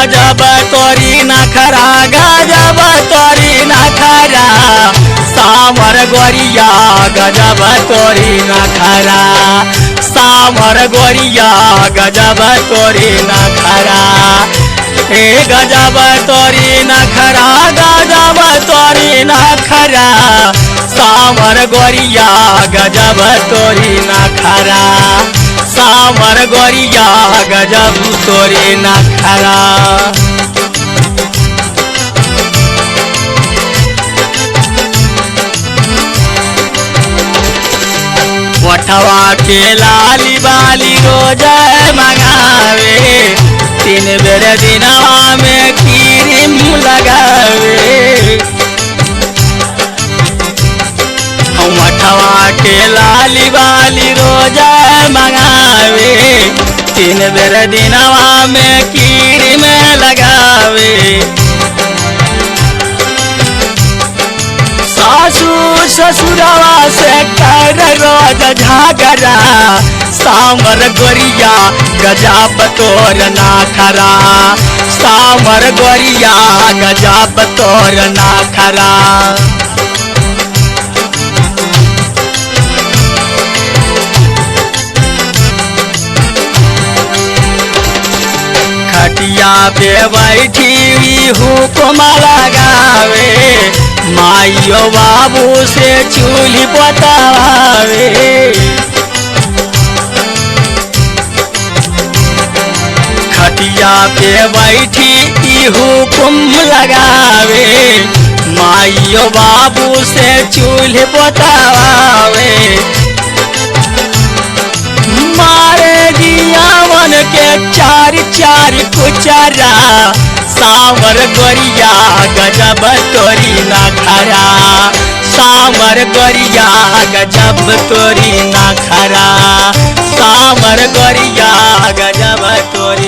गजब तोरी नखरा गजब तोरी नखरा सामर गोरिया गजब तोरी नखरा सामर गोरिया गजब तोरी नखरा हे गजब तोरी नखरा गजब तोरी नखरा सामर गोरिया गजब तोरी नखरा सामर गोरिया गजब तोरी नखरा। ओठवा के लाली बाली रोज मंगावे 3 बेर दिनवा में क्रीम लगावे ओठवा के लाली बाली रोज मंगावे 3 बेर दिनवा में क्रीम लगावे सासू ससुरवा से कर रोज झगड़ा सामर गोरिया गजब तोर नखरा सामर गोरिया गजब तोर नखरा। खटिया पे बैठी हुक्म लगावे माइयो बाबू से चूल्ही पतावे खटिया पे बैठी हुक्म लगावे माइयो बाबू से चूल्ही पतावे मारे जियावन के 4 कुचरा सामर गोरिया गजब तोरी नखरा सामर गोरिया गजब तोरी नखरा सामर गोरिया गजब तोरी